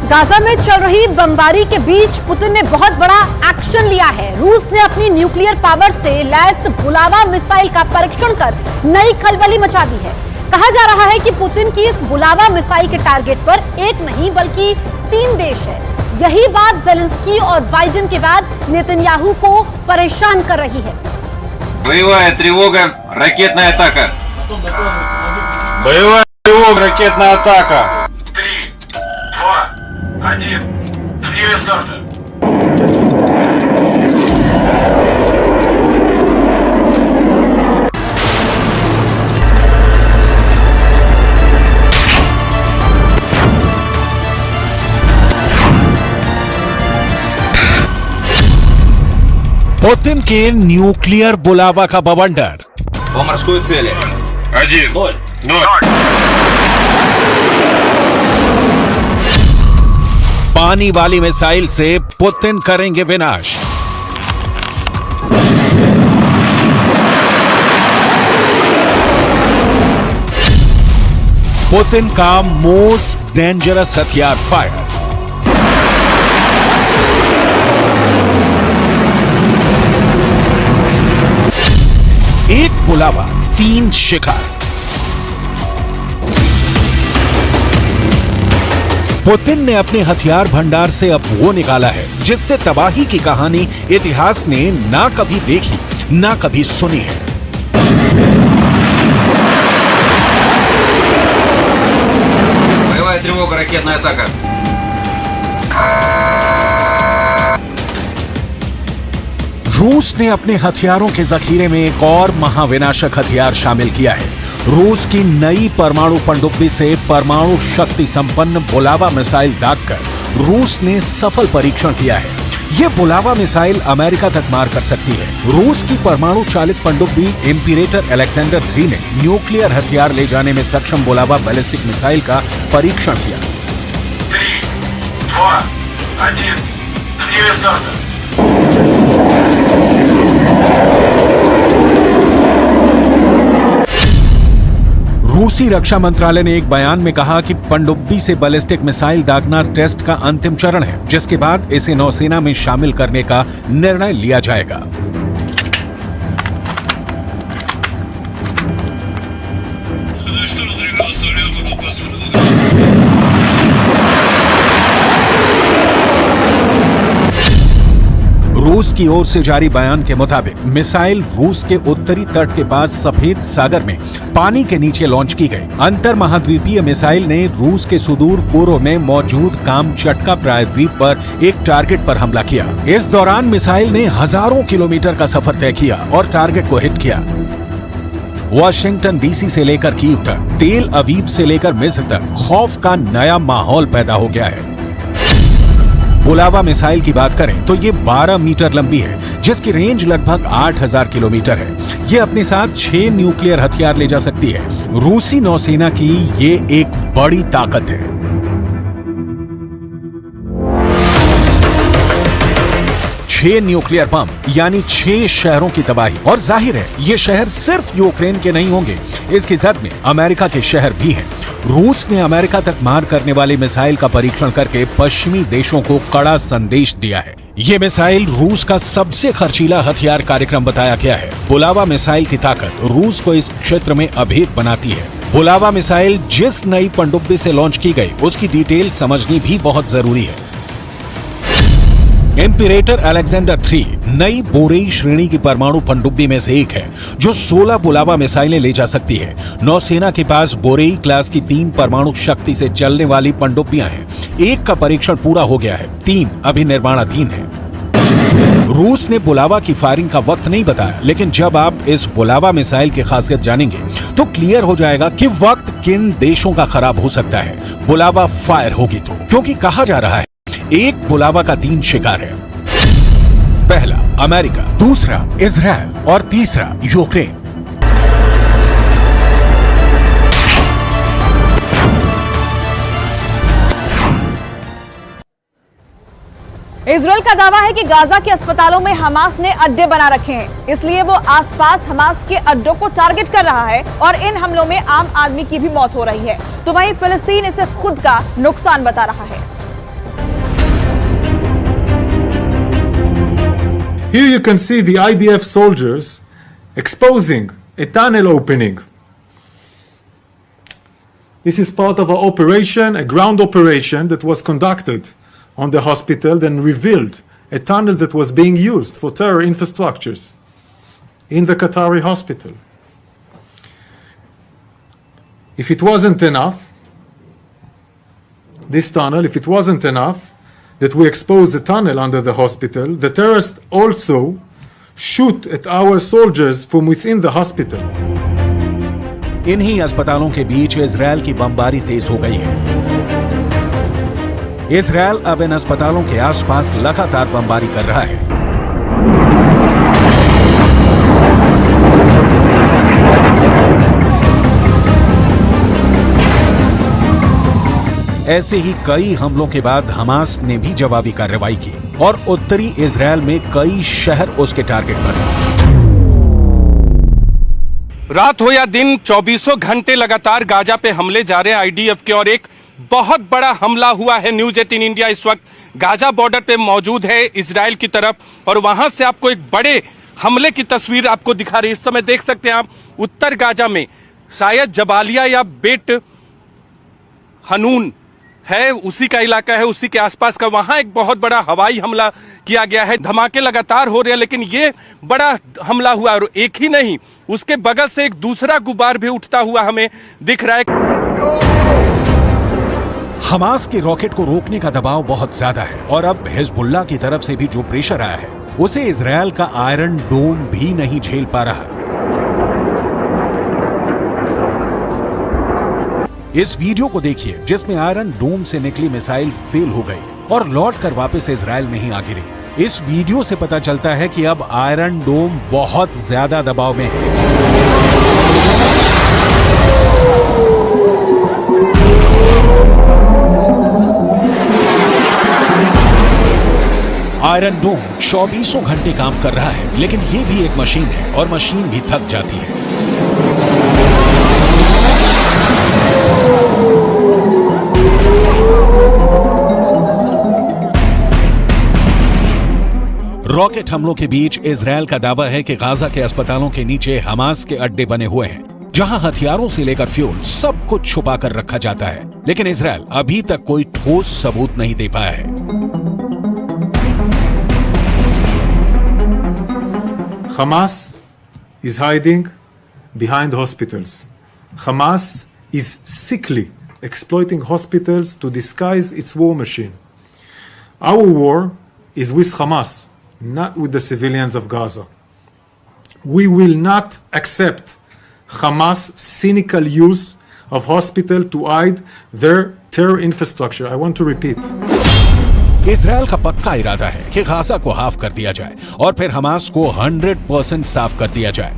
Gaza में चल रही बमबारी के बीच पुतिन ने बहुत बड़ा एक्शन लिया है। रूस ने अपनी न्यूक्लियर पावर से लैस बुलावा मिसाइल का परीक्षण कर नई खलबली मचा दी है। कहा जा रहा है कि पुतिन की इस बुलावा मिसाइल के टारगेट पर एक नहीं बल्कि 3 देश है। यही बात ज़ेलेंस्की और बाइडेन के बाद नेतन्याहू को परेशान कर रही है। Боевая тревога, ракетная атака. Боевая тревога, ракетная атака. 3, 2, 1. Время старта. पुतिन के न्यूक्लियर बुलावा का बवंडर। По морской цели. 1, 0. 0. पानी वाली मिसाइल से पुतिन करेंगे विनाश। पुतिन का मोस्ट डेंजरस हथियार फायर। एक बुलावा 3 शिकार। पुतिन ने अपने हथियार भंडार से अब वो निकाला है जिससे तबाही की कहानी इतिहास ने ना कभी देखी ना कभी सुनी है। Боевая тревога, ракетная атака. रूस ने अपने हथियारों के जखीरे में एक और महाविनाशक हथियार शामिल किया है। रूस की नई परमाणु पनडुब्बी से परमाणु शक्ति संपन्न बुलावा मिसाइल दागकर रूस ने सफल परीक्षण किया है। यह बुलावा मिसाइल अमेरिका तक मार कर सकती है। रूस की परमाणु चालित पनडुब्बी इम्पीरेटर अलेक्जेंडर 3 ने न्यूक्लियर हथियार ले जाने में सक्षम बुलावा बैलिस्टिक मिसाइल का परीक्षण किया। 3, 2, 1. Время старта. रूसी रक्षा मंत्रालय ने एक बयान में कहा कि पनडुब्बी से बैलिस्टिक मिसाइल दागना टेस्ट का अंतिम चरण है, जिसके बाद इसे नौसेना में शामिल करने का निर्णय लिया जाएगा। रूस की ओर से जारी बयान के मुताबिक मिसाइल रूस के उत्तरी तट के पास सफेद सागर में पानी के नीचे लॉन्च की गई। अंतर महाद्वीपीय मिसाइल ने रूस के सुदूर पूर्व में मौजूद कामचटका प्रायद्वीप पर एक टारगेट पर हमला किया। इस दौरान मिसाइल ने हजारों किलोमीटर का सफर तय किया और टारगेट को हिट किया। वाशिंगटन डीसी से लेकर कीव तक, तेल अवीव से लेकर मिस्र तक खौफ का नया माहौल पैदा हो गया है। बुलावा मिसाइल की बात करें तो ये 12 मीटर लंबी है, जिसकी रेंज लगभग 8000 किलोमीटर है। ये अपने साथ 6 न्यूक्लियर हथियार ले जा सकती है। रूसी नौसेना की ये एक बड़ी ताकत है। छह न्यूक्लियर बम यानी 6 शहरों की तबाही। और जाहिर है ये शहर सिर्फ यूक्रेन के नहीं होंगे, इसकी जद में अमेरिका के शहर भी हैं। रूस ने अमेरिका तक मार करने वाली मिसाइल का परीक्षण करके पश्चिमी देशों को कड़ा संदेश दिया है। ये मिसाइल रूस का सबसे खर्चीला हथियार कार्यक्रम बताया गया है। बुलावा मिसाइल की ताकत रूस को इस क्षेत्र में अभेद बनाती है। बुलावा मिसाइल जिस नई पनडुब्बी से लॉन्च की गई उसकी डिटेल समझनी भी बहुत जरूरी है। इम्पीरेटर अलेक्जेंडर 3 नई बोरेई श्रेणी की परमाणु पनडुब्बी में से एक है जो 16 बुलावा मिसाइलें ले जा सकती है। नौसेना के पास बोरेई क्लास की 3 परमाणु शक्ति से चलने वाली पनडुब्बियां हैं। एक का परीक्षण पूरा हो गया है, 3 अभी निर्माणाधीन है। रूस ने बुलावा की फायरिंग का वक्त नहीं बताया, लेकिन जब आप इस बुलावा मिसाइल की खासियत जानेंगे तो क्लियर हो जाएगा कि वक्त किन देशों का खराब हो सकता है बुलावा फायर होगी तो। क्योंकि कहा जा रहा है एक बुलावा का 3 शिकार है। पहला अमेरिका, दूसरा इजराइल और तीसरा यूक्रेन। इजराइल का दावा है कि गाजा के अस्पतालों में हमास ने अड्डे बना रखे हैं, इसलिए वो आसपास हमास के अड्डों को टारगेट कर रहा है और इन हमलों में आम आदमी की भी मौत हो रही है। तो वहीं फिलिस्तीन इसे खुद का नुकसान बता रहा है। Here you can see the IDF soldiers exposing a tunnel opening. This is part of an operation, a ground operation that was conducted on the hospital, then revealed a tunnel that was being used for terror infrastructures in the Qatari hospital. If it wasn't enough, this tunnel, if it wasn't enough that we exposed the tunnel under the hospital, the terrorists also shoot at our soldiers from within the hospital. इन्हीं अस्पतालों के बीच Israel की बमबारी तेज हो गई है। Israel अब इन अस्पतालों के आसपास लगातार बमबारी कर रहा है। ऐसे ही कई हमलों के बाद हमास ने भी जवाबी कार्रवाई की और उत्तरी इजरायल में कई शहर उसके टारगेट पर हैं। रात हो या दिन 24 घंटे लगातार गाजा पे हमले जा रहे हैं आईडीएफ के, और एक बहुत बड़ा हमला हुआ है। न्यूज़ 18 इंडिया इस वक्त गाजा बॉर्डर पे मौजूद है इजराइल की तरफ, और वहां से आपको एक बड़े हमले की तस्वीर आपको दिखा रही है। इस समय देख सकते हैं आप उत्तर गाजा में शायद जबालिया या बेट हनून है, उसी का इलाका है, उसी के आसपास का, वहां एक बहुत बड़ा हवाई हमला किया गया है। धमाके लगातार हो रहे हैं, लेकिन ये बड़ा हमला हुआ, और एक ही नहीं, उसके बगल से एक दूसरा गुबार भी उठता हुआ हमें दिख रहा है। हमास के रॉकेट को रोकने का दबाव बहुत ज्यादा है, और अब हिजबुल्लाह की तरफ से भी जो प्रेशर आया है उसे इजरायल का आयरन डोम भी नहीं झेल पा रहा। इस वीडियो को देखिए जिसमें आयरन डोम से निकली मिसाइल फेल हो गई और लौटकर वापस इजरायल में ही आ गिरी। इस वीडियो से पता चलता है कि अब आयरन डोम बहुत ज्यादा दबाव में है। आयरन डोम 24 घंटे काम कर रहा है, लेकिन ये भी एक मशीन है और मशीन भी थक जाती है। रॉकेट हमलों के बीच इजरायल का दावा है कि गाजा के अस्पतालों के नीचे हमास के अड्डे बने हुए हैं, जहां हथियारों से लेकर फ्यूल सब कुछ छुपा कर रखा जाता है, लेकिन इजरायल अभी तक कोई ठोस सबूत नहीं दे पाया है। Hamas is hiding behind hospitals. Hamas is sickly exploiting hospitals to disguise its war machine. Our war is with Hamas, not with the civilians of Gaza. We will not accept Hamas' cynical use of hospital to hide their terror infrastructure. I want to repeat. Israel का पक्का इरादा है कि Gaza को half कर दिया जाए और फिर हमास को 100% साफ कर दिया जाए।